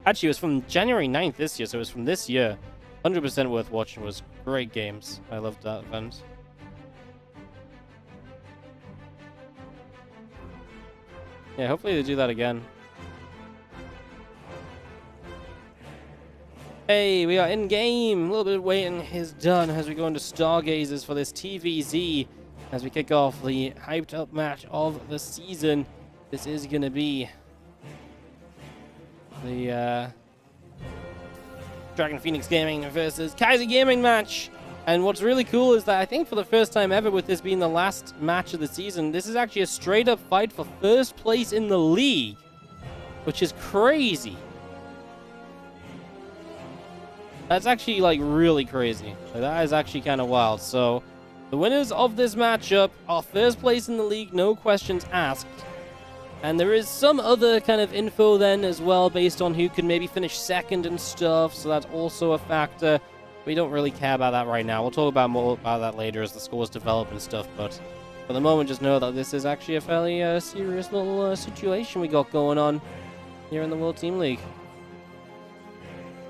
Actually, it was from January 9th this year, so it was from this year. 100% worth watching. It was great games. I loved that event. Yeah, hopefully they do that again. Hey, we are in game. A little bit of waiting is done as we go into Stargazers for this TVZ. As we kick off the hyped up match of the season. This is going to be the Dragon Phoenix Gaming versus Kaiser Gaming match. And what's really cool is that I think for the first time ever, with this being the last match of the season, this is actually a straight up fight for first place in the league, which is crazy. That's actually like really crazy. Like, that is actually kind of wild. So the winners of this matchup are first place in the league, no questions asked. And there is some other kind of info then as well based on who can maybe finish second and stuff. So that's also a factor. We don't really care about that right now. We'll talk about more about that later as the scores develop and stuff. But for the moment, just know that this is actually a fairly serious little situation we got going on here in the World Team League.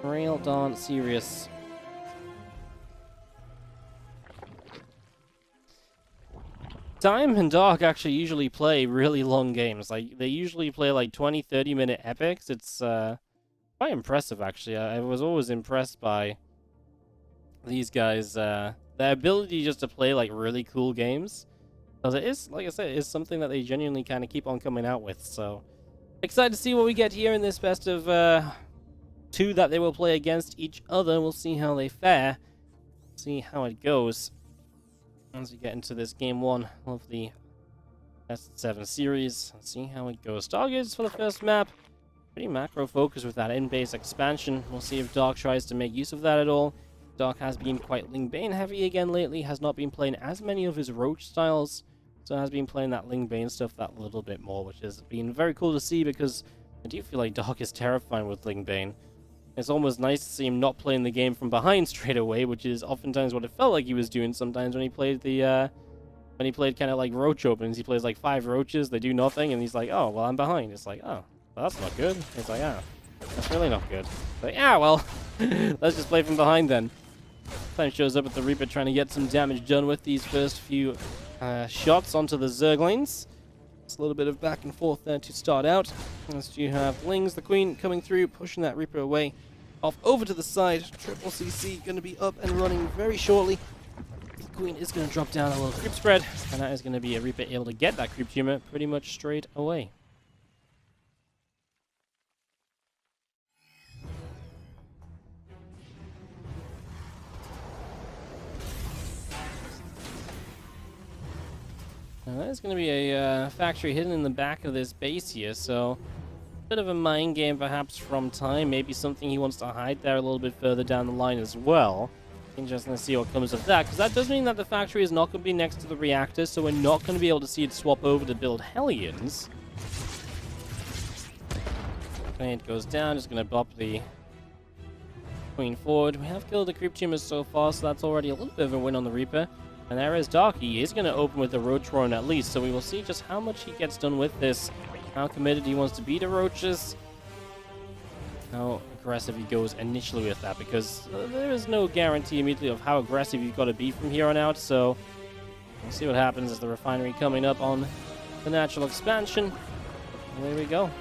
Real darn serious. Time and Dark actually usually play really long games. Like, they usually play like 20-30 minute epics. It's quite impressive, actually. I was always impressed by these guys, their ability just to play like really cool games. Because it is, like I said, it is something that they genuinely kind of keep on coming out with. So excited to see what we get here in this best of two that they will play against each other. We'll see how they fare. See how it goes as we get into this game one of the best 7 series. Let's see how it goes. Stargazers for the first map. Pretty macro focused with that in-base expansion. We'll see if Dark tries to make use of that at all. Dark has been quite Ling Bane heavy again lately. Has not been playing as many of his Roach styles. So has been playing that Ling Bane stuff that little bit more, which has been very cool to see because I do feel like Dark is terrifying with Ling Bane. It's almost nice to see him not playing the game from behind straight away, which is oftentimes what it felt like he was doing sometimes when he played the, kind of like Roach opens. He plays like 5 Roaches, they do nothing, and he's like, oh, well, I'm behind. It's like, oh, well, that's not good. It's like, ah, that's really not good. But yeah, well, let's just play from behind then. Time shows up with the Reaper trying to get some damage done with these first few shots onto the Zerglings. It's a little bit of back and forth there to start out. As you have Lings, the Queen, coming through, pushing that Reaper away. Off over to the side. Triple CC going to be up and running very shortly. The Queen is going to drop down a little creep spread. And that is going to be a Reaper able to get that creep tumor pretty much straight away. Now there's going to be a factory hidden in the back of this base here, so a bit of a mind game perhaps from Time, maybe something he wants to hide there a little bit further down the line as well. Interesting to see what comes of that, because that does mean that the factory is not going to be next to the reactor, so we're not going to be able to see it swap over to build Hellions. Grenade goes down, just going to bop the Queen forward. We have killed the creep tumors so far, so that's already a little bit of a win on the Reaper. And there is Dark. He is going to open with the Roach Roaring at least, so we will see just how much he gets done with this. How committed he wants to be to Roaches. How aggressive he goes initially with that, because there is no guarantee immediately of how aggressive you've got to be from here on out, so we'll see what happens as the refinery coming up on the natural expansion. And there we go.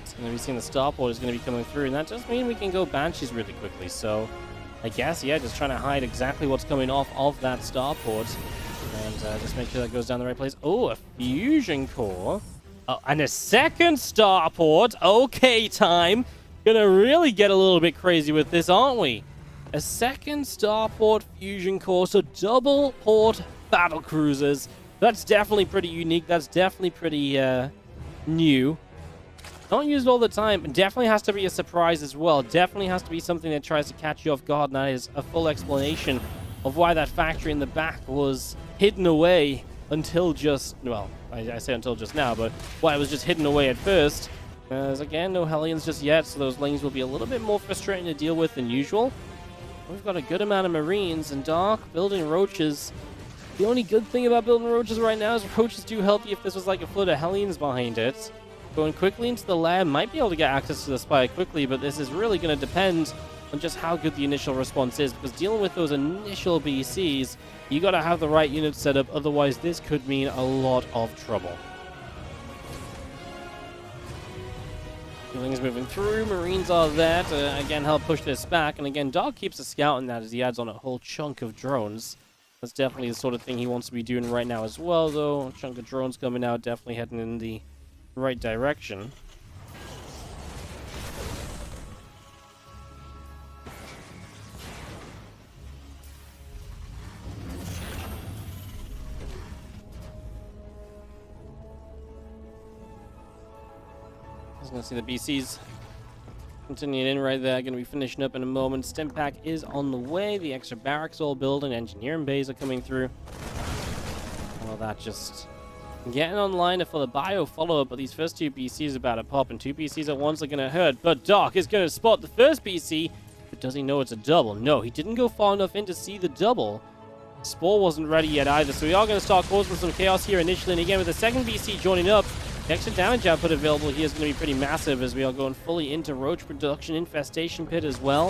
It's going to be seeing the starport is going to be coming through, and that does mean we can go Banshees really quickly, so I guess, yeah, just trying to hide exactly what's coming off of that starport. And just make sure that goes down the right place. Oh, a fusion core. Oh, and a second starport. Okay, Time. Gonna really get a little bit crazy with this, aren't we? A second starport fusion core. So double port battle cruisers. That's definitely pretty unique. That's definitely pretty new. Not used all the time. Definitely has to be a surprise as well. Definitely has to be something that tries to catch you off guard. And that is a full explanation of why that factory in the back was hidden away until just, well, I say until just now, but why it was just hidden away at first. As again, no Hellions just yet, so those Lings will be a little bit more frustrating to deal with than usual. We've got a good amount of Marines, and Dark building Roaches. The only good thing about building Roaches right now is Roaches do help you if this was like a flood of Hellions behind it. Going quickly into the lair, might be able to get access to the spire quickly, but this is really going to depend on just how good the initial response is, because dealing with those initial BCs, you got to have the right units set up, otherwise this could mean a lot of trouble. Things moving through, Marines are there to again help push this back, and again Dark keeps a scout in that as he adds on a whole chunk of drones. That's definitely the sort of thing he wants to be doing right now as well, though. A chunk of drones coming out, definitely heading in the right direction. I was going to see the BCs continuing in right there. Going to be finishing up in a moment. Stim pack is on the way. The extra barracks all building. Engineering bays are coming through. Well, that just getting online for the bio follow-up, but these first two BCs are about to pop, and two BCs at once are going to hurt. But Doc is going to spot the first BC, but does he know it's a double? No, he didn't go far enough in to see the double. Spore wasn't ready yet either, so we are going to start causing some chaos here initially, and again with the second BC joining up, the extra damage output available here is going to be pretty massive as we are going fully into Roach Production Infestation Pit as well.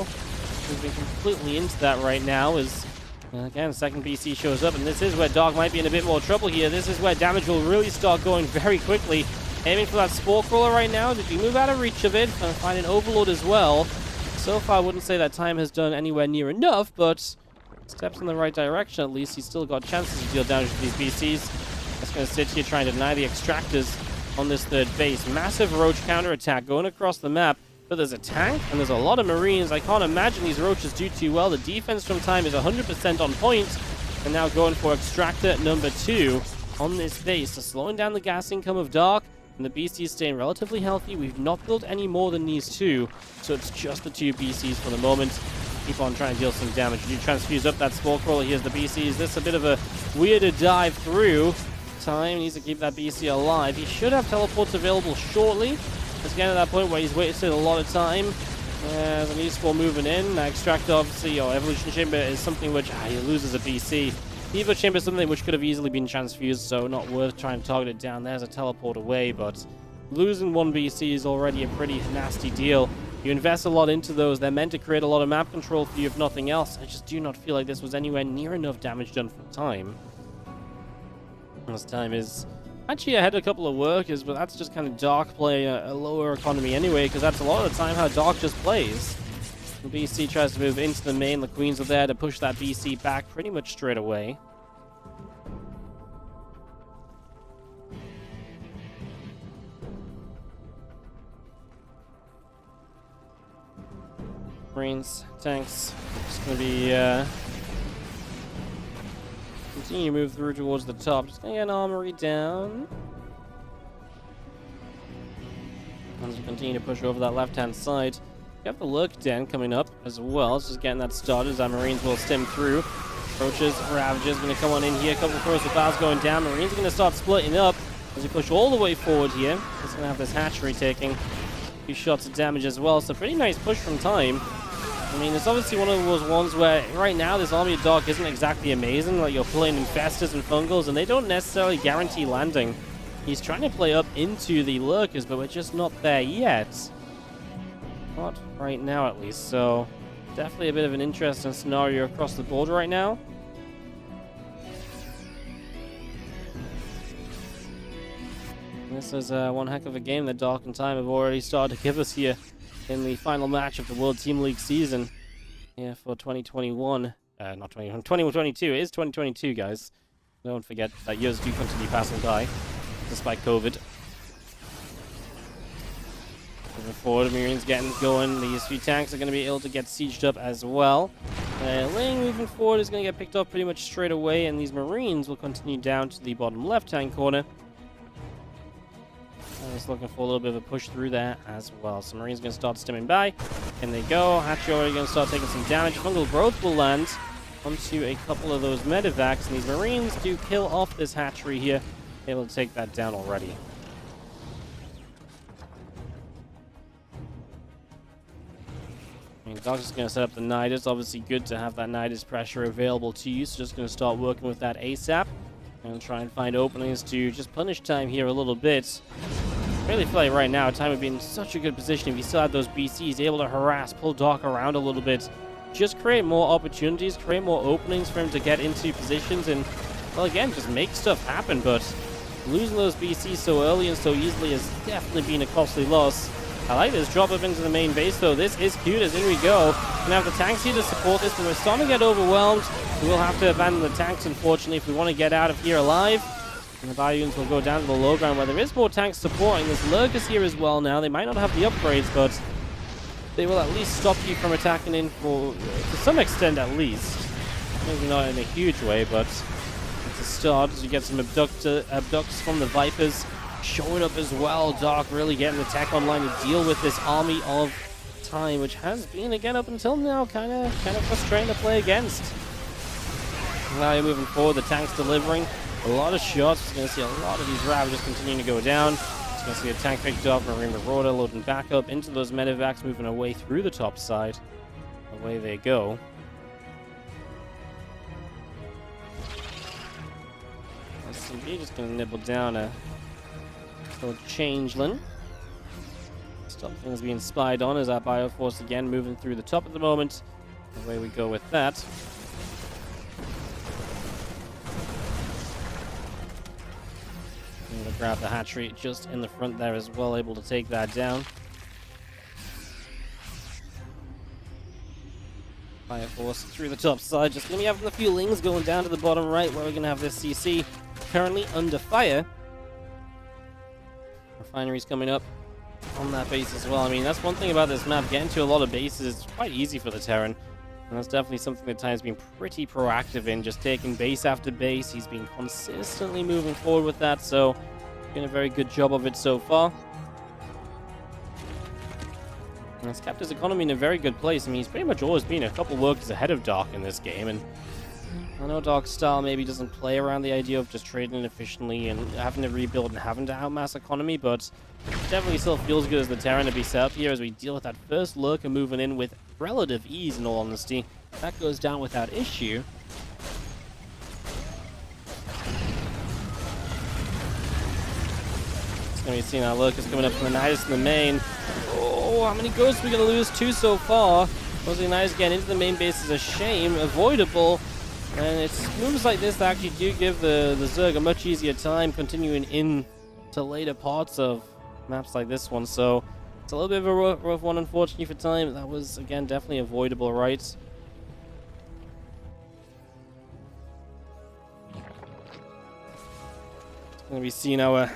Moving completely into that right now as, again, second BC shows up, and this is where Dog might be in a bit more trouble here. This is where damage will really start going very quickly. Aiming for that Spore Crawler right now. Did you move out of reach of it? Gonna find an Overlord as well. So far, I wouldn't say that time has done anywhere near enough, but steps in the right direction at least. He's still got chances to deal damage to these BCs. That's going to sit here trying to deny the extractors on this third base. Massive Roach counterattack going across the map, but there's a tank and there's a lot of Marines. I can't imagine these Roaches do too well. The defense from time is 100% on point, and now going for extractor number 2 on this base. So slowing down the gas income of Dark, and the BC is staying relatively healthy. We've not built any more than these two, so it's just the two BCs for the moment. Keep on trying to deal some damage. You transfuse up that Spore Crawler. Here's the BCs. This is a bit of a weirder dive through. Time needs to keep that BC alive. He should have teleports available shortly. It's getting to that point where he's wasted a lot of time. There's an E-Spore moving in. Extractor, obviously, or Evolution Chamber is something which he loses a BC. Evo Chamber is something which could have easily been transfused, so not worth trying to target it down. There's a teleport away, but losing one BC is already a pretty nasty deal. You invest a lot into those. They're meant to create a lot of map control for you, if nothing else. I just do not feel like this was anywhere near enough damage done for time. This time is actually ahead of a couple of workers, but that's just kind of Dark playing a lower economy anyway, because that's a lot of the time how Dark just plays. The BC tries to move into the main. The Queens are there to push that BC back pretty much straight away. Marines, tanks, just going to be continue to move through towards the top. Just going to get an armory down. As we continue to push over that left-hand side. We have the Lurk Den coming up as well. It's just getting that started as our Marines will stem through. Roaches, Ravagers going to come on in here. A couple of corrosive bars going down. Marines are going to start splitting up as we push all the way forward here. It's going to have this hatchery taking a few shots of damage as well. So pretty nice push from time. I mean, it's obviously one of those ones where right now this army of Dark isn't exactly amazing. Like, you're pulling Infestors and Fungals, and they don't necessarily guarantee landing. He's trying to play up into the Lurkers, but we're just not there yet. Not right now, at least. So, definitely a bit of an interesting scenario across the board right now. This is one heck of a game that Dark and Time have already started to give us here in the final match of the World Team League season. Yeah, for 2021. Not 2022. It is 2022, guys. Don't forget that years do continue passing by, despite COVID. Moving forward, Marines getting going. These few tanks are going to be able to get sieged up as well. Ling moving forward is going to get picked off pretty much straight away, and these Marines will continue down to the bottom left-hand corner. Just looking for a little bit of a push through there as well. So Marines going to start stemming by. In they go. Hatchery already going to start taking some damage. Fungal Growth will land onto a couple of those medevacs, and these Marines do kill off this hatchery here. Able to take that down already. Doc's just going to set up the Nidus. Obviously good to have that Nidus pressure available to you. So just going to start working with that ASAP. And try and find openings to just punish time here a little bit. really feel like right now, Time would be in such a good position if he still had those BCs, able to harass, pull Dark around a little bit. Just create more opportunities, create more openings for him to get into positions and, well, again, just make stuff happen. But losing those BCs so early and so easily has definitely been a costly loss. I like this drop up into the main base, though. This is cute, as in we go. Gonna have the tanks here to support this, but we're starting to get overwhelmed. We will have to abandon the tanks, unfortunately, if we want to get out of here alive. And the Bio units will go down to the low ground, where there is more tanks supporting. There's lurkers here as well now. They might not have the upgrades, but they will at least stop you from attacking in to some extent, at least. Maybe not in a huge way, but it's a start as you get some abducts from the Vipers showing up as well. Dark really getting the tech online to deal with this army of Time, which has been, again, up until now, kind of frustrating to play against. Now you're moving forward, the tank's delivering a lot of shots. We're going to see a lot of these Ravagers continuing to go down. We're going to see a tank picked up, Marine Marauder loading back up into those medevacs, moving away through the top side. Away they go. SCV just going to nibble down a little changeling. Stop things being spied on as our Bioforce again moving through the top at the moment. Away we go with that. I'm going to grab the hatchery just in the front there as well, able to take that down. Bioforce through the top side, just going to be having the fuelings going down to the bottom right, where we're going to have this CC currently under fire. Refineries coming up on that base as well. I mean, that's one thing about this map. Getting to a lot of bases is quite easy for the Terran. And that's definitely something that Time's been pretty proactive in, just taking base after base. He's been consistently moving forward with that, so doing a very good job of it so far. And it's kept his economy in a very good place. I mean, he's pretty much always been a couple workers ahead of Dark in this game, and I know Dark's style maybe doesn't play around the idea of just trading efficiently and having to rebuild and having to outmass economy, but it definitely still feels good as the Terran to be set up here as we deal with that first lurker moving in with relative ease, in all honesty. That goes down without issue. It's going to be seeing our lurkers coming up from the Nidus in the main. Oh, how many ghosts are we going to lose? 2 so far. Mostly Nidus getting into the main base is a shame. Avoidable. And it's moves like this that actually do give the Zerg a much easier time continuing in to later parts of maps like this one. So it's a little bit of a rough one, unfortunately, for Time. That was, again, definitely avoidable, right? It's going to be seeing our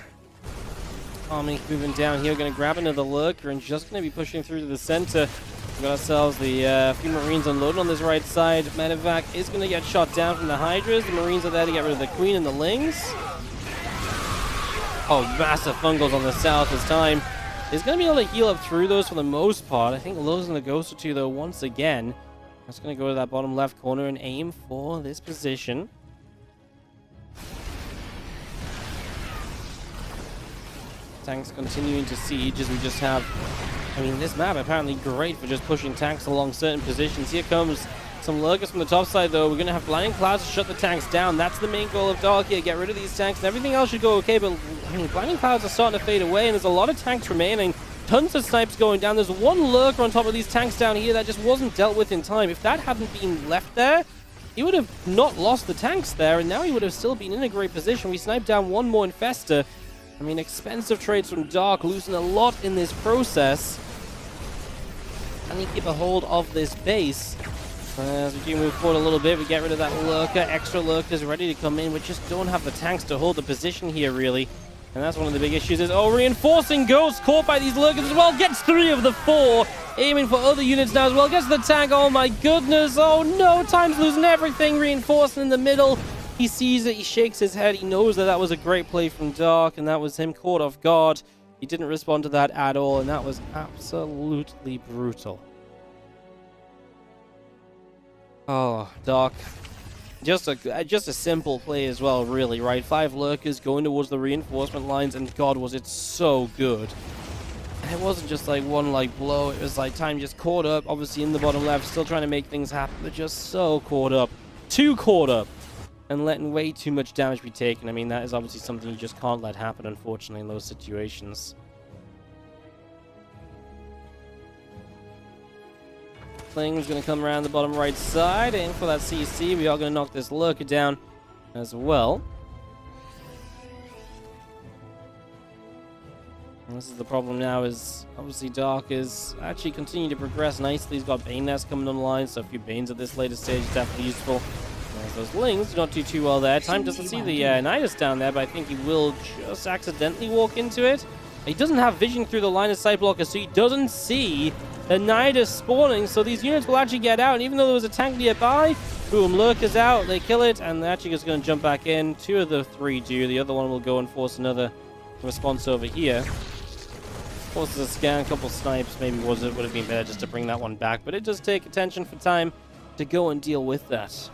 army moving down here. We're going to grab another lurker and just going to be pushing through to the center. We've got ourselves the few Marines unloading on this right side. Medevac is going to get shot down from the Hydras. The Marines are there to get rid of the Queen and the Lings. Oh, massive fungals on the south this time. Is going to be able to heal up through those for the most part. I think losing the Ghost or two, though, once again. Just going to go to that bottom left corner and aim for this position. Tanks continuing to siege as we just have... I mean, this map apparently great for just pushing tanks along certain positions. Here comes some lurkers from the top side, though. We're going to have blinding clouds to shut the tanks down. That's the main goal of Dark here. Get rid of these tanks, and everything else should go okay. But I mean, blinding clouds are starting to fade away, and there's a lot of tanks remaining. Tons of snipes going down. There's one lurker on top of these tanks down here that just wasn't dealt with in time. If that hadn't been left there, he would have not lost the tanks there, and now he would have still been in a great position. We sniped down one more Infester. I mean, expensive trades from Dark, losing a lot in this process. Can he keep a hold of this base? As we do move forward a little bit, we get rid of that lurker. Extra lurkers ready to come in. We just don't have the tanks to hold the position here, really. And that's one of the big issues is, oh, reinforcing Ghost caught by these lurkers as well. Gets 3 of the 4. Aiming for other units now as well. Gets the tank. Oh, my goodness. Oh, no. Time's losing everything. Reinforcing in the middle. He sees it. He shakes his head. He knows that that was a great play from Dark, and that was him caught off guard. He didn't respond to that at all, and that was absolutely brutal. Oh, Dark. Just a simple play as well, really, right? 5 lurkers going towards the reinforcement lines, and God, was it so good. And it wasn't just like one blow. It was like Time just caught up, obviously in the bottom left, still trying to make things happen, but just so caught up. Too caught up. And letting way too much damage be taken. I mean, that is obviously something you just can't let happen, unfortunately, in those situations. Kling's going to come around the bottom right side, aim for that CC. We are going to knock this lurker down as well. And this is the problem now, is obviously Dark is actually continuing to progress nicely. He's got Bane Nest coming online, so a few Banes at this later stage is definitely useful. As those Lings do not do too well there. Time doesn't see the Nidus down there, but I think he will just accidentally walk into it. He doesn't have vision through the line of sight blocker, so he doesn't see the Nidus spawning, so these units will actually get out. And even though there was a tank nearby, boom, Lurker's out, they kill it, and they're actually just going to jump back in. 2 of the 3 do. The other one will go and force another response over here. Forces a scan, a couple snipes, maybe would have been better just to bring that one back, but it does take attention for time to go and deal with that.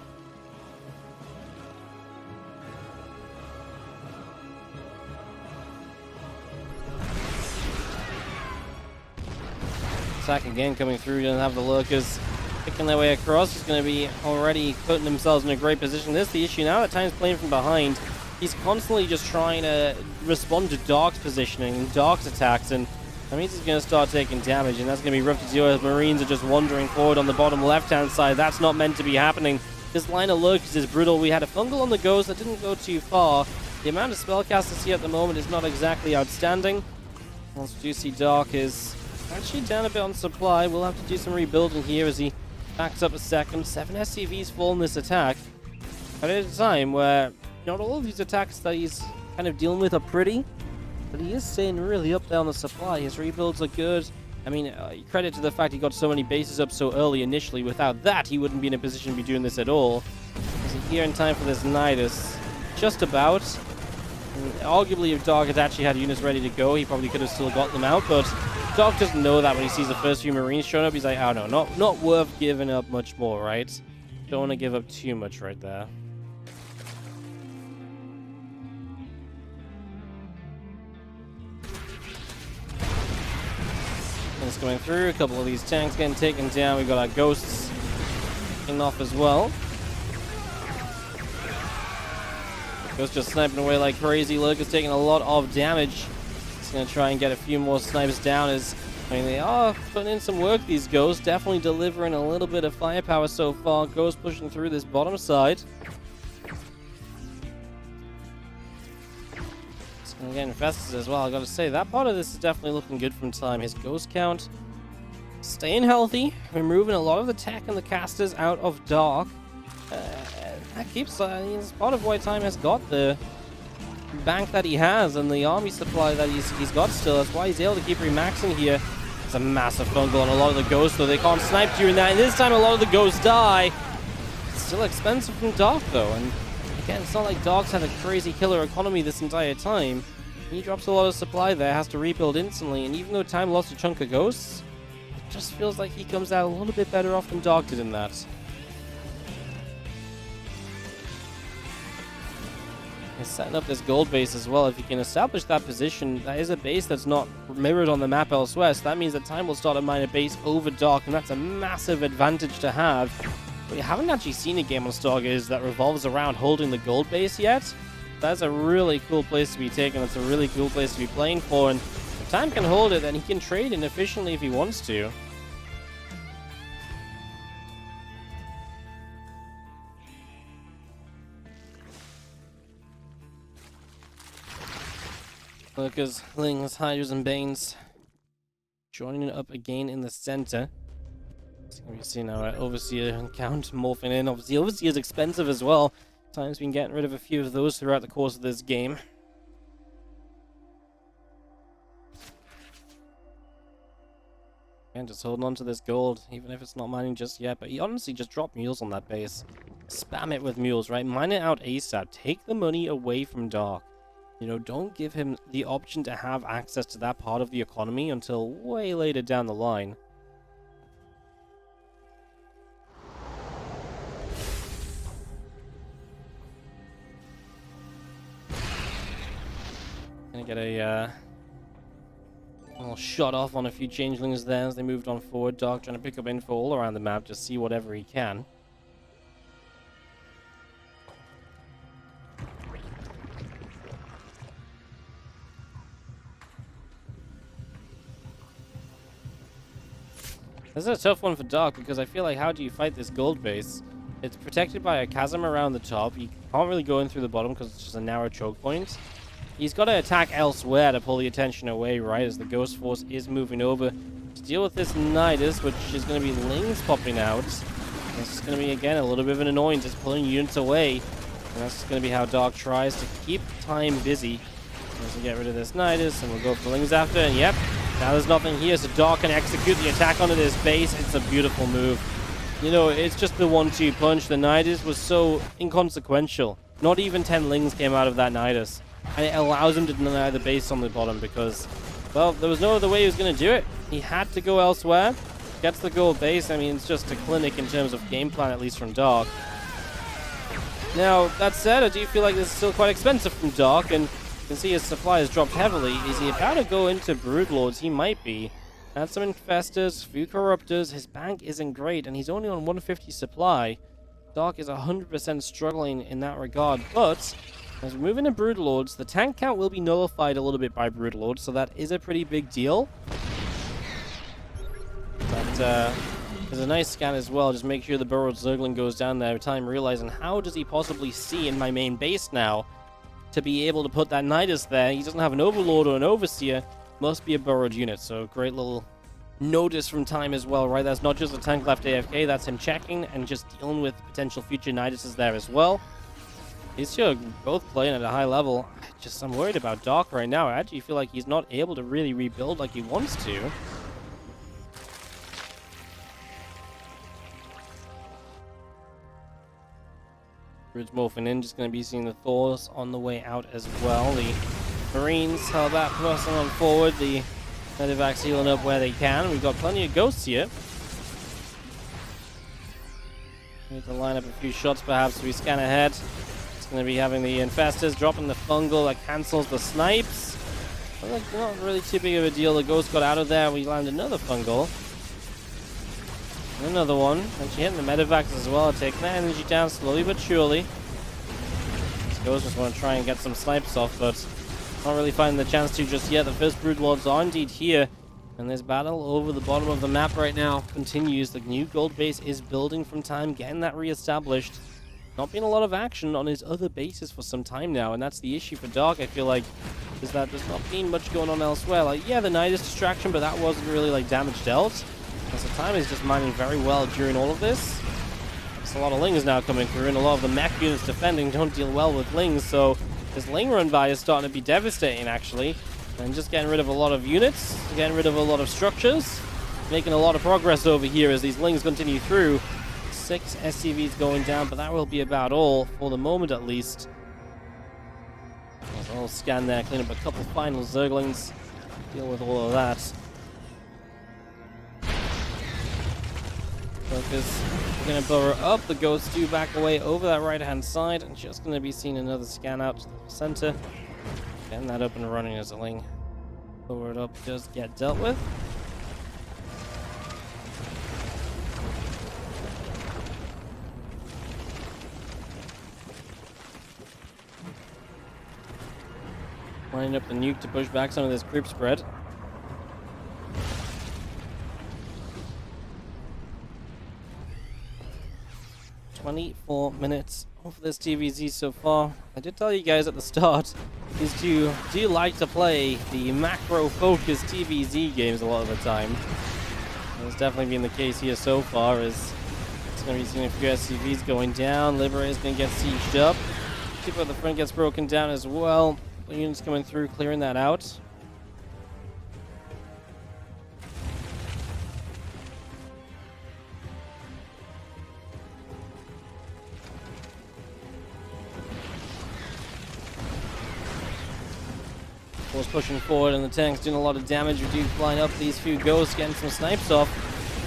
Attack again coming through, doesn't have the lurkers picking their way across. He's going to be already putting themselves in a great position. This is the issue now that Time's playing from behind. He's constantly just trying to respond to Dark's positioning and Dark's attacks, and that means he's going to start taking damage, and that's going to be rough to deal with. Marines are just wandering forward on the bottom left-hand side. That's not meant to be happening. This line of lurkers is brutal. We had a fungal on the Ghost that didn't go too far. The amount of spellcasters here at the moment is not exactly outstanding. Once we do see Dark is actually down a bit on supply. We'll have to do some rebuilding here as he backs up a second. 7 SCVs fall in this attack. But at a time where not all of these attacks that he's kind of dealing with are pretty, but he is staying really up there on the supply. His rebuilds are good. I mean, credit to the fact he got so many bases up so early initially. Without that, he wouldn't be in a position to be doing this at all. Is he here in time for this Nidus? Just about. And arguably, if Dark had actually had units ready to go, he probably could have still got them out, but Dark doesn't know that when he sees the first few Marines showing up. He's like, oh no, not worth giving up much more, right? Don't want to give up too much right there. It's going through. A couple of these tanks getting taken down. We've got our Ghosts taking off as well. Ghost just sniping away like crazy. Lurker's taking a lot of damage. He's going to try and get a few more snipers down. I mean, they are putting in some work, these Ghosts. Definitely delivering a little bit of firepower so far. Ghost pushing through this bottom side. It's going to get infested as well. I got to say, that part of this is definitely looking good from Time. His Ghost count staying healthy. Removing a lot of the tech and the casters out of Dark. That keeps, it's part of why Time has got the bank that he has and the army supply that he's got still. That's why he's able to keep remaxing here. It's a massive fungal on a lot of the Ghosts, though. They can't snipe during that, and this time a lot of the Ghosts die. It's still expensive from Dark, though, and again, it's not like Dark's had a crazy killer economy this entire time. He drops a lot of supply there, has to rebuild instantly, and even though Time lost a chunk of Ghosts, it just feels like he comes out a little bit better off than Dark did in that. He's setting up this gold base as well. If he can establish that position, that is a base that's not mirrored on the map elsewhere, so that means that Time will start to mine a base over Dark, and that's a massive advantage to have. We haven't actually seen a game on Stargaze that revolves around holding the gold base yet. That's a really cool place to be taken. That's a really cool place to be playing for, and if Time can hold it, then he can trade in efficiently if he wants to. Lurkers, Lings, Hydras, and Banes joining up again in the center. We've seen our Overseer count morphing in. Obviously, Overseer is expensive as well. Time's been getting rid of a few of those throughout the course of this game. And just holding on to this gold, even if it's not mining just yet. But he honestly just dropped mules on that base. Spam it with mules, right? Mine it out ASAP. Take the money away from Dark. You know, don't give him the option to have access to that part of the economy until way later down the line. Gonna get a little shot off on a few changelings there as they moved on forward. Dark trying to pick up info all around the map, just see whatever he can. This is a tough one for Dark because I feel like how do you fight this gold base? It's protected by a chasm around the top. You can't really go in through the bottom because it's just a narrow choke point. He's got to attack elsewhere to pull the attention away, right, as the Ghost Force is moving over to deal with this Nidus, which is going to be Lings popping out. This is going to be, again, a little bit of an annoyance, just pulling units away. And that's going to be how Dark tries to keep time busy. As we get rid of this Nidus, and we'll go for Lings after, and yep, now there's nothing here, so Dark can execute the attack onto this base. It's a beautiful move. You know, it's just the 1-2 punch. The Nidus was so inconsequential. Not even 10 Lings came out of that Nidus. And it allows him to deny the base on the bottom because, well, there was no other way he was going to do it. He had to go elsewhere. Gets the gold base. I mean, it's just a clinic in terms of game plan, at least from Dark. Now, that said, I do feel like this is still quite expensive from Dark, and you can see his supply has dropped heavily. Is he about to go into Broodlords? He might be. Had some Infestors, few Corruptors. His bank isn't great, and he's only on 150 supply. Dark is 100% struggling in that regard, but as we move into Broodlords, the tank count will be nullified a little bit by Broodlords, so that is a pretty big deal. But there's a nice scan as well. Just make sure the Burrowed Zergling goes down there every time, realizing how does he possibly see in my main base now to be able to put that Nidus there. He doesn't have an Overlord or an Overseer. Must be a Burrowed unit, so great little notice from time as well, right? That's not just a tank left AFK, that's him checking and just dealing with potential future Niduses there as well. These two are both playing at a high level. I'm worried about Dark right now. I actually feel like he's not able to really rebuild like he wants to. Bridge morphing in, just going to be seeing the Thors on the way out as well. The Marines held that person on forward. The Medivacs healing up where they can. We've got plenty of ghosts here. Need to line up a few shots perhaps as we scan ahead. It's going to be having the Infestors, dropping the Fungal that cancels the Snipes. But not really too big of a deal. The Ghost got out of there. We landed another Fungal. And another one. And she hitting the Medivacs as well. Taking that energy down slowly but surely. This Ghost just want to try and get some Snipes off, but not really finding the chance to just yet. The first Broodlords are indeed here. And this battle over the bottom of the map right now continues. The new gold base is building from time, getting that re-established. Not been a lot of action on his other bases for some time now, and that's the issue for Dark, I feel like, is that there's not been much going on elsewhere. Like, yeah, the Nidus distraction, but that wasn't really, like, damage dealt. As the time is just mining very well during all of this. There's a lot of Lings now coming through, and a lot of the mech units defending don't deal well with Lings, so this Ling run by is starting to be devastating, actually. And just getting rid of a lot of units, getting rid of a lot of structures, making a lot of progress over here as these Lings continue through. 6 SCVs going down, but that will be about all, for the moment at least. There's a little scan there, clean up a couple final Zerglings, deal with all of that. Focus, we're going to burrow up, the Ghosts do back away over that right-hand side, and just going to be seeing another scan out to the center. Getting that up and running as a Ling forward up does get dealt with. Lining up the nuke to push back some of this creep spread. 24 minutes of this TVZ so far. I did tell you guys at the start, these two do like to play the macro-focused TVZ games a lot of the time. That's definitely been the case here so far, as it's going to be seeing a few SCVs going down. Liberator's going to get sieged up. Keep at the front gets broken down as well. The units coming through, clearing that out. Force pushing forward, and the tank's doing a lot of damage. We do line up these few ghosts, getting some snipes off.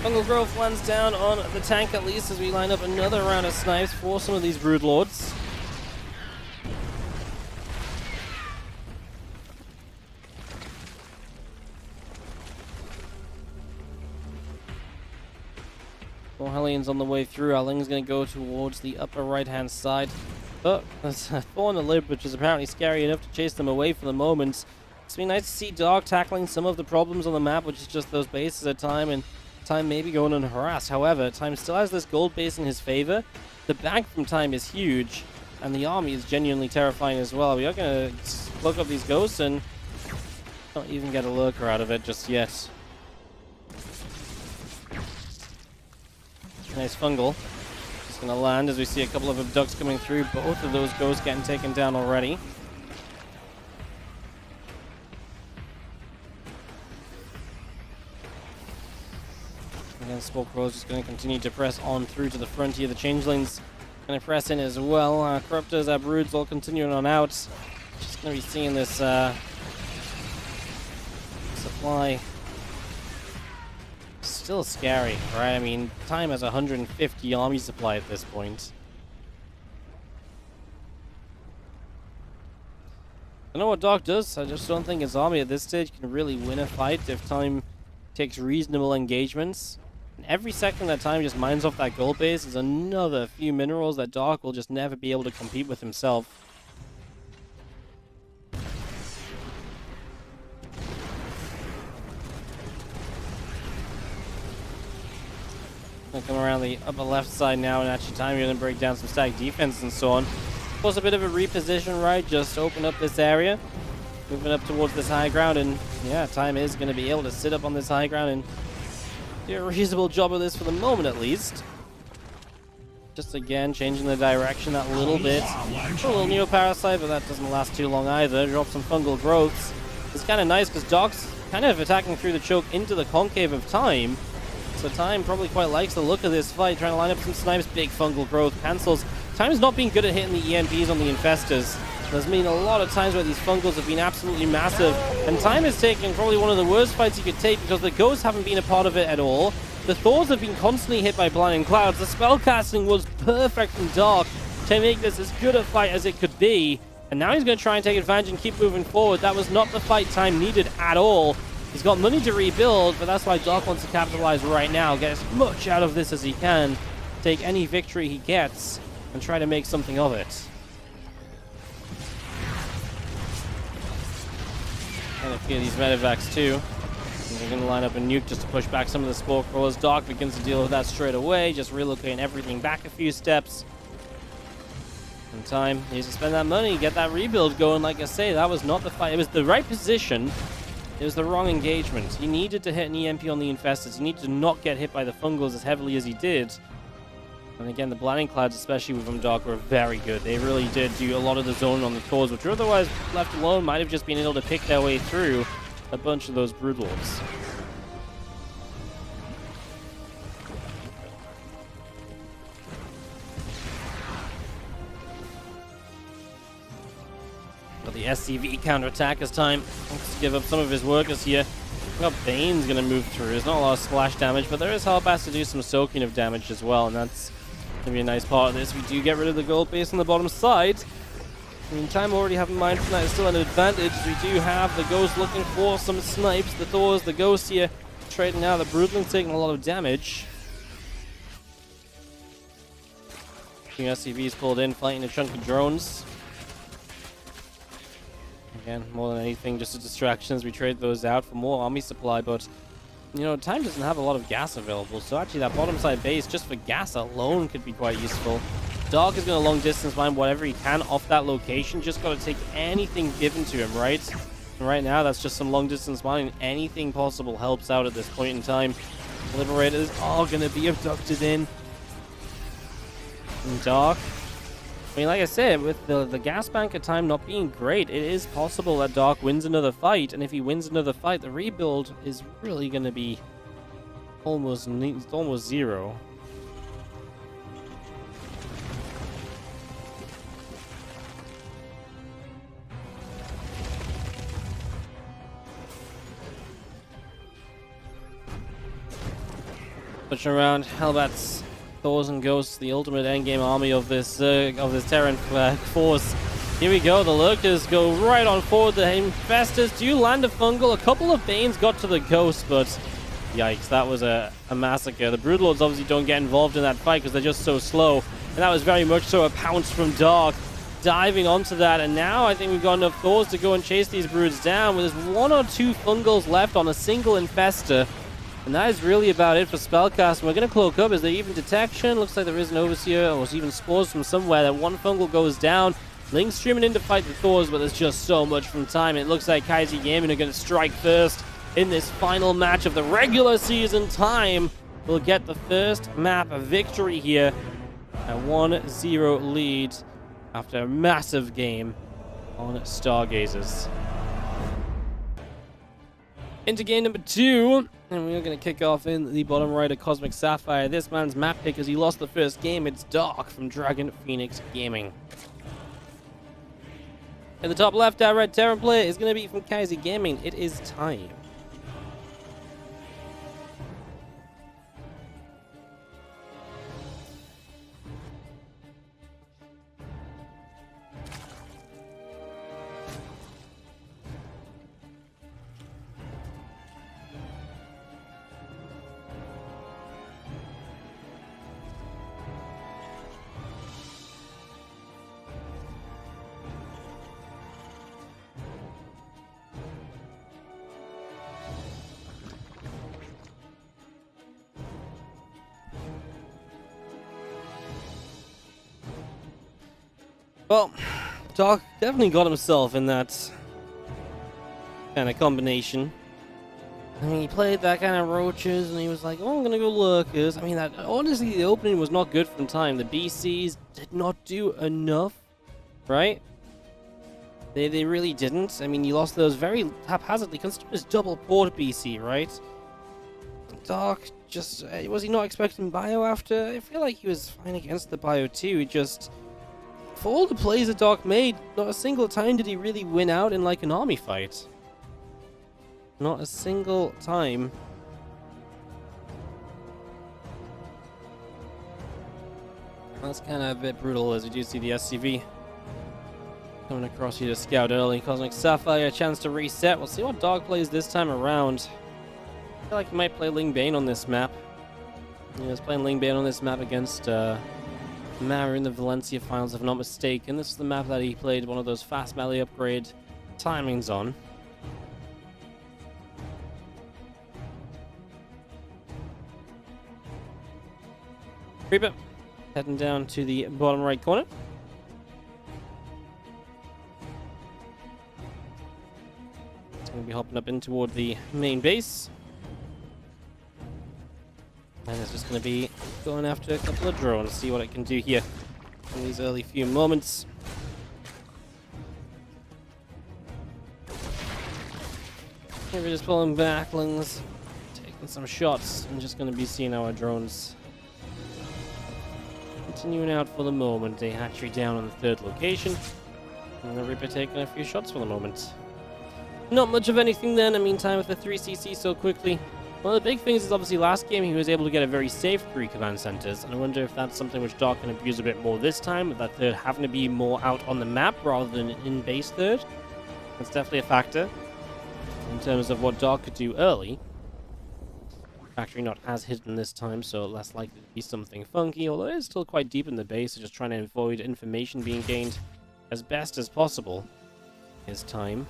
Fungal Growth lands down on the tank at least as we line up another round of snipes for some of these Broodlords. More Hellions on the way through. Our Ling's going to go towards the upper right-hand side. But there's a Thor on the lip, which is apparently scary enough to chase them away for the moment. It's been nice to see Dark tackling some of the problems on the map, which is just those bases at a time, and Time may be going unharassed. However, Time still has this gold base in his favor. The bank from Time is huge, and the army is genuinely terrifying as well. We are going to look up these ghosts and not even get a lurker out of it just yet. Nice fungal. Just going to land as we see a couple of abducts coming through. Both of those ghosts getting taken down already. Again, Spore Crow's just going to continue to press on through to the front here. The Changelings going to press in as well. Corruptors, our Broods all continuing on out. Just going to be seeing this supply. Still scary, right? I mean, Time has 150 army supply at this point. I know what Doc does. I just don't think his army at this stage can really win a fight if Time takes reasonable engagements. And every second that Time just mines off that gold base is another few minerals that Doc will just never be able to compete with himself. Gonna come around the upper left side now, and actually Time going to break down some static defense and so on. Of course, a bit of a reposition, right? Just open up this area, moving up towards this high ground, and yeah, Time is going to be able to sit up on this high ground and do a reasonable job of this for the moment, at least. Just again, changing the direction that little bit. A little Neo-Parasite, but that doesn't last too long either. Drop some fungal growths. It's kind of nice because Doc's kind of attacking through the choke into the concave of Time. So Time probably quite likes the look of this fight, trying to line up some snipes. Big fungal growth cancels. Time's not been good at hitting the EMPs on the infestors. There's been a lot of times where these fungals have been absolutely massive, and Time is taking probably one of the worst fights he could take because the ghosts haven't been a part of it at all. The Thors have been constantly hit by blinding clouds. The spellcasting was perfect from Dark to make this as good a fight as it could be, and now he's going to try and take advantage and keep moving forward. That was not the fight Time needed at all. He's got money to rebuild, but that's why Dark wants to capitalize right now, get as much out of this as he can, take any victory he gets, and try to make something of it. And a few of these medevacs too. They're going to line up a nuke just to push back some of the Spore Crawlers. Dark begins to deal with that straight away, just relocating everything back a few steps. In Time, he needs to spend that money, get that rebuild going. Like I say, that was not the fight. It was the right position. It was the wrong engagement. He needed to hit an EMP on the infestors. He needed to not get hit by the fungals as heavily as he did. And again, the blinding clouds, especially with them Dark, were very good. They really did do a lot of the zoning on the Thors, which otherwise left alone might have just been able to pick their way through a bunch of those Broodlords. But the SCV counterattack as Time wants to give up some of his workers here. We've got Bane's going to move through. There's not a lot of splash damage, but there is Hellbass to do some soaking of damage as well, and that's going to be a nice part of this. We do get rid of the gold base on the bottom side. I mean, Time already having Mind from that is still an advantage. We do have the Ghost looking for some snipes. The Thors, the Ghost here trading out. The Broodling's taking a lot of damage. SCV's pulled in, fighting a chunk of drones. Again, more than anything, just a distraction as we trade those out for more army supply, but you know, Time doesn't have a lot of gas available, so actually that bottom side base, just for gas alone, could be quite useful. Dark is going to long distance mine whatever he can off that location, just got to take anything given to him, right? And right now, that's just some long distance mining. Anything possible helps out at this point in time. Liberators are going to be abducted in. And Dark, I mean, like I said, with the gas bank at Time not being great, it is possible that Dark wins another fight, and if he wins another fight, the rebuild is really going to be almost zero. Pushing around, Hellbats, Thors and Ghosts, the ultimate endgame army of this Terran force. Here we go, the Lurkers go right on forward. The Infestors do land a fungal. A couple of Banes got to the Ghosts, but yikes, that was a massacre. The Broodlords obviously don't get involved in that fight because they're just so slow, and that was very much so a pounce from Dark. Diving onto that, and now I think we've got enough Thors to go and chase these Broods down. With just one or two fungals left on a single Infestor, And that is really about it for Spellcast. We're going to cloak up. Is there even detection? Looks like there is an overseer, or even spores from somewhere. That one fungal goes down. Link streaming in to fight the Thors, but there's just so much from time. It looks like Kaiser Gaming are going to strike first in this final match of the regular season. Time will get the first map victory here. A 1-0 lead after a massive game on Stargazers. Into game number 2, and we're going to kick off in the bottom right of Cosmic Sapphire. This man's map pick as he lost the first game. It's Dark from Dragon Phoenix Gaming. In the top left, our red Terran player is going to be from Kaiser Gaming. It is time. Well, Doc definitely got himself in that kind of combination. I mean, he played that kind of roaches, and he was like, oh, I'm gonna go lurkers. I mean, that honestly, the opening was not good from time. The BCs did not do enough, right? They really didn't. I mean, you lost those very haphazardly. Consider his double port BC, right? Doc just, was he not expecting bio after? I feel like he was fine against the bio too. He just... For all the plays that Doc made, not a single time did he really win out in like an army fight. Not a single time. That's kind of a bit brutal, as we do see the SCV coming across here to scout early. Cosmic Sapphire, a chance to reset. We'll see what Doc plays this time around. I feel like he might play Ling Bane on this map. He was playing Ling Bane on this map against Mara in the Valencia finals, if I'm not mistaken. This is the map that he played one of those fast melee upgrade timings on. Reaper heading down to the bottom right corner. It's going to be hopping up in toward the main base. And it's just going to be going after a couple of drones, see what it can do here in these early few moments. Here we're just pulling backlings, taking some shots, and just going to be seeing our drones continuing out for the moment. A hatchery down on the third location, and the Reaper taking a few shots for the moment. Not much of anything then. In the meantime, with the 3cc so quickly. One of the big things is obviously last game he was able to get a very safe 3 command centers, and I wonder if that's something which Doc can abuse a bit more this time, with that third having to be more out on the map rather than in base third. That's definitely a factor in terms of what Doc could do early. Factory not as hidden this time, so less likely to be something funky, although it is still quite deep in the base, so just trying to avoid information being gained as best as possible is time.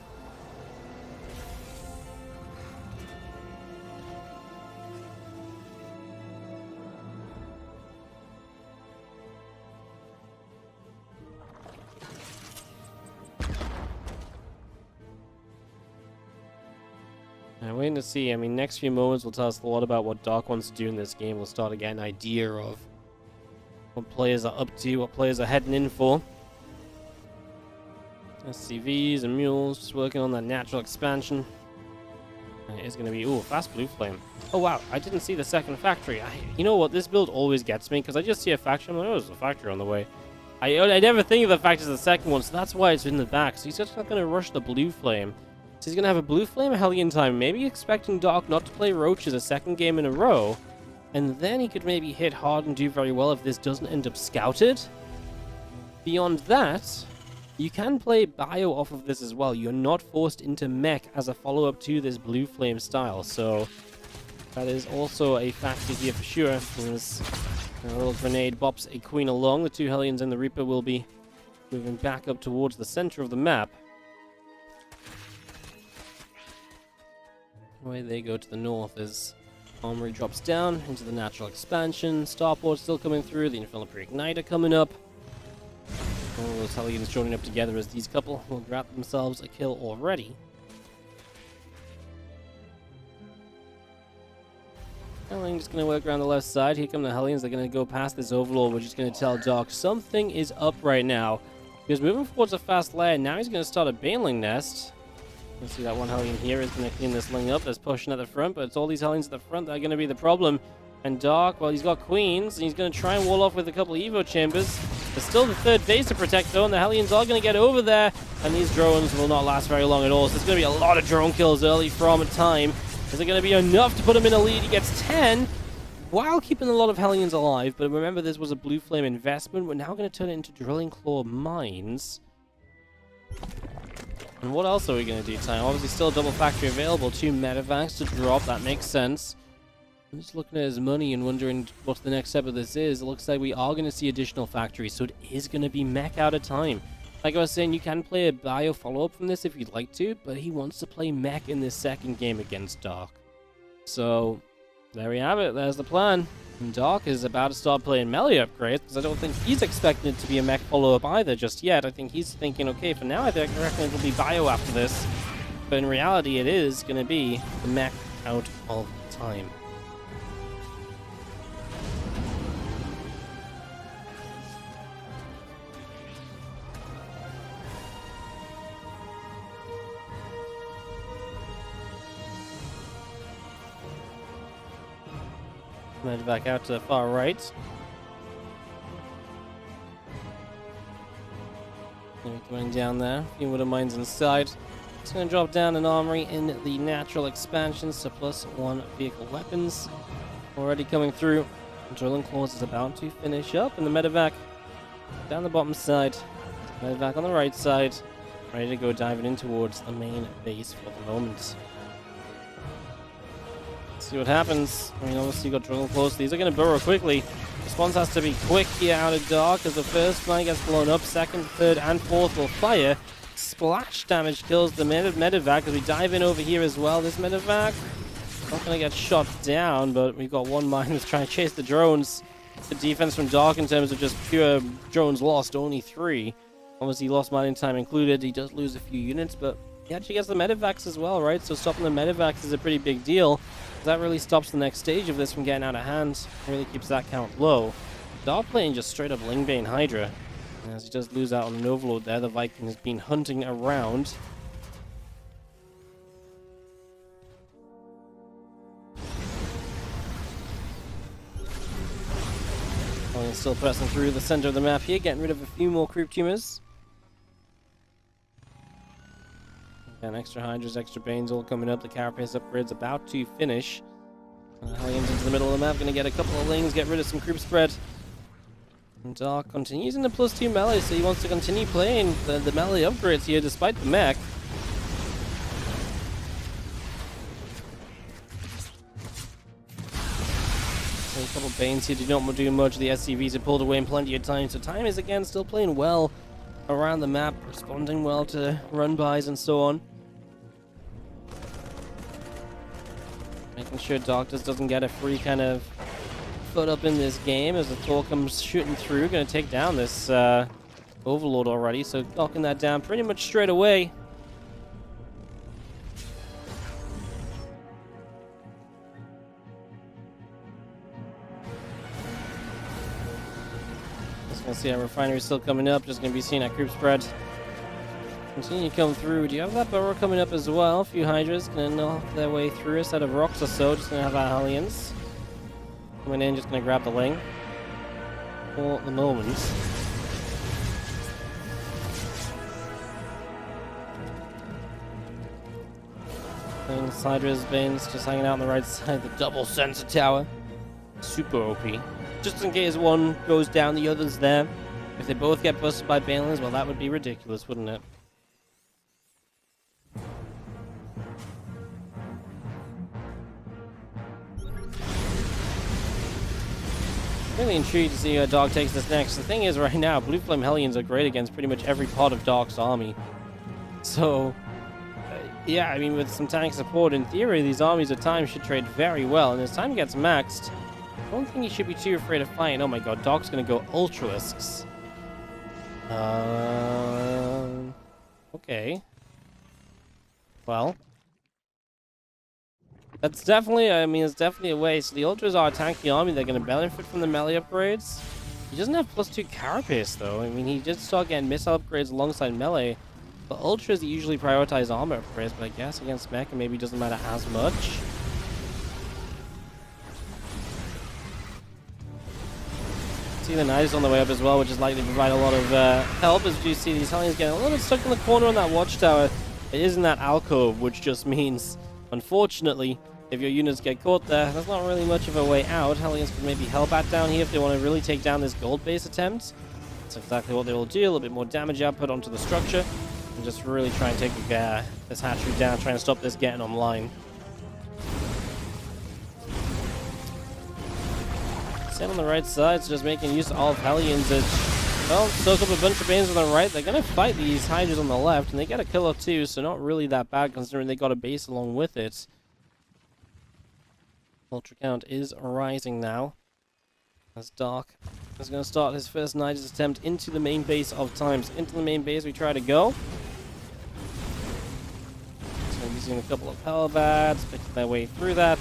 I'm waiting to see. I mean, next few moments will tell us a lot about what Doc wants to do in this game. We'll start to get an idea of what players are up to, what players are heading in for. SCVs and mules, just working on that natural expansion. And it is going to be, ooh, fast blue flame. Oh wow, I didn't see the second factory. You know what, this build always gets me, because I just see a factory, I'm like, oh, there's a factory on the way. I never think of the fact it's the second one, so that's why it's in the back. So he's just not going to rush the blue flame. So he's going to have a blue flame a Hellion time, maybe expecting Doc not to play roaches a second game in a row, and then he could maybe hit hard and do very well if this doesn't end up scouted. Beyond that, you can play bio off of this as well. You're not forced into mech as a follow-up to this blue flame style, so that is also a factor here for sure. As a little grenade bops a queen along, the 2 Hellions and the Reaper will be moving back up towards the center of the map. Away they go to the north as Armory drops down into the natural expansion. Starport still coming through. The Infernal Pre-Igniter coming up. All those Hellions joining up together as these couple will grab themselves a kill already. Hellion just going to work around the left side. Here come the Hellions. They're going to go past this Overlord. We're just going to tell Doc something is up right now. He was moving towards a fast lair. Now he's going to start a Baneling nest. You see that one Hellion here is going to clean this Ling up. There's pushing at the front, but it's all these Hellions at the front that are going to be the problem. And Doc, well, he's got Queens, and he's going to try and wall off with a couple of Evo Chambers. There's still the third base to protect, though, and the Hellions are going to get over there. And these drones will not last very long at all. So there's going to be a lot of drone kills early from a time. Is it going to be enough to put him in a lead? He gets 10 while keeping a lot of Hellions alive. But remember, this was a Blue Flame investment. We're now going to turn it into Drilling Claw Mines. And what else are we going to do, Time? Obviously, still double factory available. 2 medevacs to drop. That makes sense. I'm just looking at his money and wondering what the next step of this is. It looks like we are going to see additional factories. So it is going to be mech out of time. Like I was saying, you can play a bio follow-up from this if you'd like to, but he wants to play mech in this second game against Doc. So, there we have it. There's the plan. And Doc is about to start playing melee upgrades, because I don't think he's expecting it to be a mech follow-up either just yet. I think he's thinking, okay, for now I reckon it'll be bio after this. But in reality, it is going to be the mech out of time. Head back out to the far right. Going down there. A few Widow Mines inside. It's going to drop down an armory in the natural expansion, so +1 vehicle weapons. Already coming through. Drilling Claws is about to finish up, and the medevac down the bottom side. Medevac on the right side. Ready to go diving in towards the main base for the moment. See what happens. I mean, obviously you got Drilling Claws. These are going to burrow quickly. Response has to be quick here out of Dark as the first flank gets blown up. Second, third, and fourth will fire. Splash damage kills the medevac as we dive in over here as well. This medevac not going to get shot down, but we've got one mine that's trying to chase the drones. The defense from Dark in terms of just pure drones lost, only 3. Obviously lost mining time included. He does lose a few units, but he actually gets the medevacs as well, right? So stopping the medevacs is a pretty big deal. That really stops the next stage of this from getting out of hand. Really keeps that count low. Dark playing just straight up Lingbane Hydra. As he does lose out on an Overlord there, the Viking has been hunting around. Still pressing through the center of the map here, getting rid of a few more creep tumors. And extra Hydras, extra Banes all coming up. The Carapace upgrade's about to finish. Hellions into the middle of the map, going to get a couple of Lings, get rid of some creep spread. And Dark continues in the +2 melee, so he wants to continue playing the melee upgrades here despite the mech. So a couple of Banes here do not do much. The SCVs have pulled away in plenty of time, so Time is again still playing well around the map, responding well to run-bys and so on. Making sure Dark doesn't get a free kind of foot up in this game as the Thor comes shooting through. Going to take down this Overlord already, so knocking that down pretty much straight away. Just gonna see our refinery still coming up. Just gonna be seeing that creep spread continue to come through. Do you have that burrow coming up as well? A few Hydras gonna knock their way through a set of rocks or so. Just gonna have our Hellions coming in. Just gonna grab the Ling for the moment. And Hydra's Banes just hanging out on the right side. The double sensor tower, super OP. Just in case one goes down, the other's there. If they both get busted by Banelings, well, that would be ridiculous, wouldn't it? Really intrigued to see how Dark takes this next. The thing is, right now, Blue Flame Hellions are great against pretty much every part of Dark's army. So, Yeah, I mean, with some tank support, in theory, these armies of time should trade very well. And as time gets maxed, I don't think he should be too afraid of fighting. Oh my god, Doc's gonna go Ultralisks. Okay. Well. That's definitely, I mean, it's definitely a way. So the Ultras are a tanky army. They're gonna benefit from the melee upgrades. He doesn't have +2 carapace, though. I mean, he did start getting missile upgrades alongside melee. But Ultras usually prioritize armor upgrades, but I guess against Mecha maybe doesn't matter as much. See the knives on the way up as well, which is likely to provide a lot of help. As you see, these Hellions getting a little bit stuck in the corner on that watchtower. It is in that alcove, which just means, unfortunately, if your units get caught there, there's not really much of a way out. Hellions could maybe help out down here if they want to really take down this gold base attempt. That's exactly what they will do. A little bit more damage output onto the structure. And just really try and take this hatchery down, trying to stop this getting online. Same on the right side, so just making use of all of Hellions. Well, soak up a bunch of Banes on the right. They're going to fight these Hydras on the left, and they get a kill or two, so not really that bad considering they got a base along with it. Ultra count is rising now. As Dark is going to start his first Night's attempt into the main base of times. Into the main base we try to go. He's going to be seeing a couple of Hellbats, picking their way through that.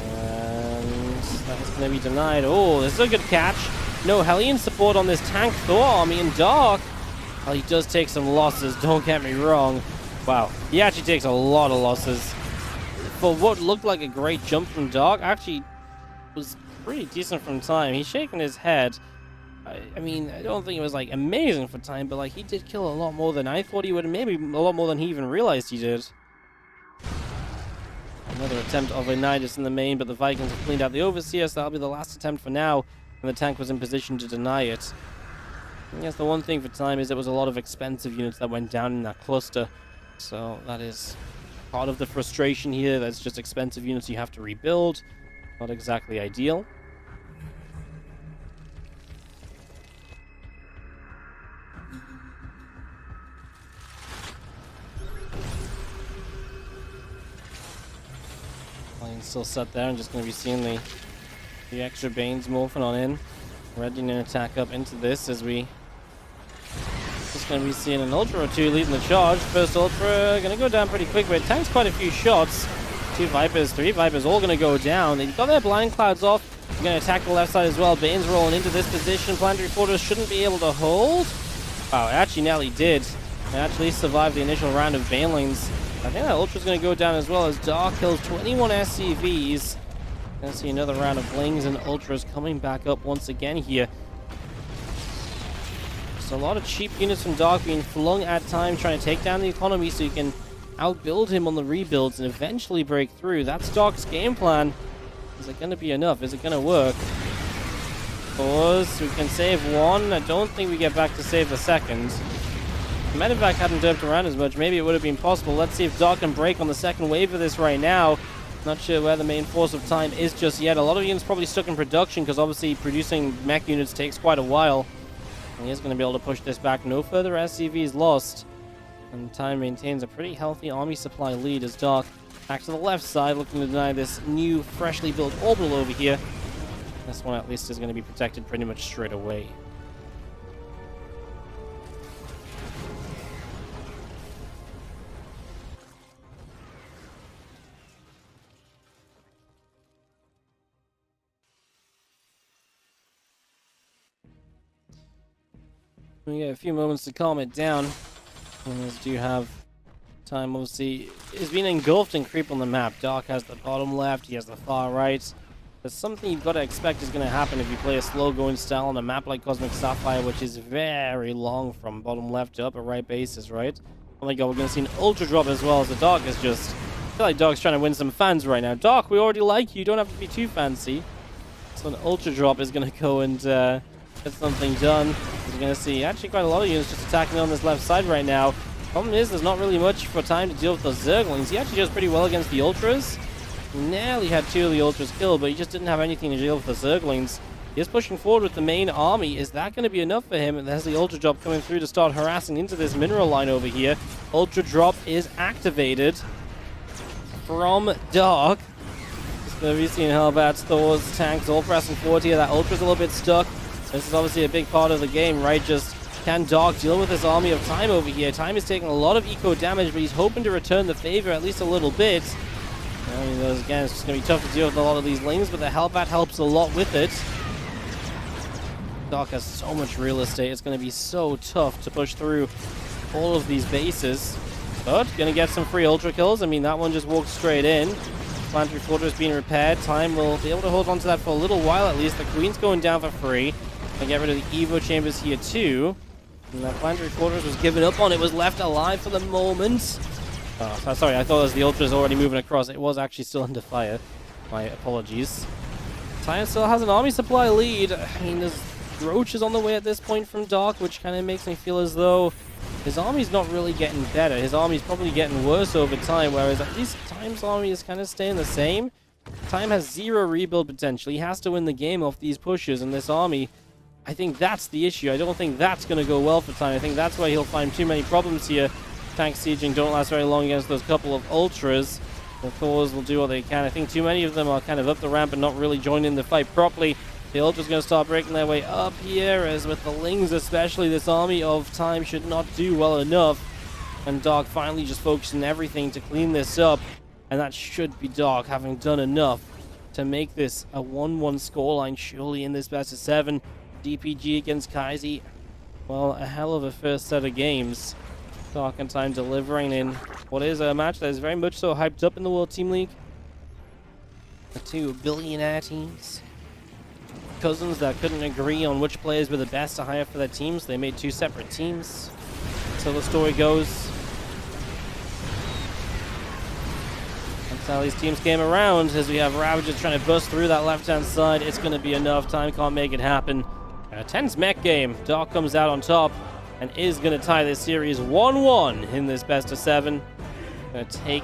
And that's going to be denied. Oh, this is a good catch. No Hellion support on this tank Thor army, and Dark, well, he does take some losses, don't get me wrong. Wow, he actually takes a lot of losses. For what looked like a great jump from Dark, actually was pretty decent from Time. He's shaking his head. I mean, I don't think it was like amazing for Time, but like he did kill a lot more than I thought he would, and maybe a lot more than he even realized he did. Another attempt of a Nidus in the main, but the Vikings have cleaned out the Overseer, so that'll be the last attempt for now, and the tank was in position to deny it. I guess the one thing for Time is there was a lot of expensive units that went down in that cluster, so that is part of the frustration here. That's just expensive units you have to rebuild. Not exactly ideal. Line's still set there and just going to be seeing the extra Banes morphing on in. Readying an attack up into this as we just going to be seeing an Ultra or two leading the charge. First Ultra going to go down pretty quick, but it tanks quite a few shots. 2 Vipers, 3 Vipers all going to go down. They've got their blind clouds off. They're going to attack the left side as well. Bane's rolling into this position. Planetary Fortress shouldn't be able to hold. Wow, it actually nearly did. It actually survived the initial round of Banelings. I think that Ultra's going to go down as well as Dark kills 21 SCVs. Gonna see another round of Blings and Ultras coming back up once again here. Just a lot of cheap units from Dark being flung at Time, trying to take down the economy so you can outbuild him on the rebuilds and eventually break through. That's Dark's game plan. Is it going to be enough? Is it going to work? Pause. We can save one. I don't think we get back to save the second. If Medevac hadn't derped around as much, maybe it would have been possible. Let's see if Dark can break on the second wave of this right now. Not sure where the main force of Time is just yet. A lot of units probably stuck in production because obviously producing mech units takes quite a while. And he is going to be able to push this back. No further SCVs lost. And Time maintains a pretty healthy army supply lead as Dark back to the left side, looking to deny this new, freshly built orbital over here. This one at least is going to be protected pretty much straight away. We get a few moments to calm it down. And do have Time, obviously, is being engulfed in creep on the map. Dark has the bottom left, he has the far right. There's something you've got to expect is going to happen if you play a slow-going style on a map like Cosmic Sapphire, which is very long from bottom left to upper right bases, right? Oh my god, we're going to see an Ultra drop as well, as the Dark is just... I feel like Dark's trying to win some fans right now. Dark, we already like you, don't have to be too fancy. So an Ultra drop is going to go and get something done. We're going to see actually quite a lot of units just attacking on this left side right now. Problem is, there's not really much for Time to deal with those Zerglings. He actually does pretty well against the Ultras. Nearly had 2 of the Ultras killed, but he just didn't have anything to deal with the Zerglings. He is pushing forward with the main army. Is that going to be enough for him? And there's the Ultra Drop coming through to start harassing into this mineral line over here. Ultra Drop is activated from Dark. Just going to be seeing Hellbats, Thors, tanks all pressing forward here. That Ultra's a little bit stuck. This is obviously a big part of the game, right? Just can Dark deal with this army of Time over here? Time is taking a lot of eco damage, but he's hoping to return the favor at least a little bit. I mean, again, it's just going to be tough to deal with a lot of these lings, but the Hellbat helps a lot with it. Dark has so much real estate. It's going to be so tough to push through all of these bases. But going to get some free ultra kills. I mean, that one just walked straight in. Planetary Fortress being repaired. Time will be able to hold on to that for a little while at least. The Queen's going down for free. And get rid of the Evo Chambers here too. And that Planetary Fortress was given up on. It was left alive for the moment. Oh, sorry, I thought it was the Ultras already moving across. It was actually still under fire. My apologies. Time still has an army supply lead. I mean, there's Roaches on the way at this point from Dark, which kind of makes me feel as though his army's not really getting better. His army's probably getting worse over time, whereas at least Time's army is kind of staying the same. Time has 0 rebuild potential. He has to win the game off these pushes, and this army, I think that's the issue. I don't think that's going to go well for Time. I think that's why he'll find too many problems here. Tank sieging don't last very long against those couple of Ultras. The Thors will do what they can. I think too many of them are kind of up the ramp and not really joining the fight properly. The Ultra's going to start breaking their way up here, as with the Lings especially, this army of Time should not do well enough. And Dark finally just focusing everything to clean this up. And that should be Dark having done enough to make this a 1-1 scoreline, surely in this best of 7. DPG against Kaizi. Well, a hell of a first set of games. Dark and Time delivering in what is a match that is very much so hyped up in the World Team League. The 2 billionaire teams. Cousins that couldn't agree on which players were the best to hire for their teams. They made 2 separate teams. So the story goes. That's how these teams came around, as we have Ravagers trying to bust through that left-hand side. It's going to be enough. Time can't make it happen. A tense mech game. Dark comes out on top and is going to tie this series 1-1 in this best of 7. Going to take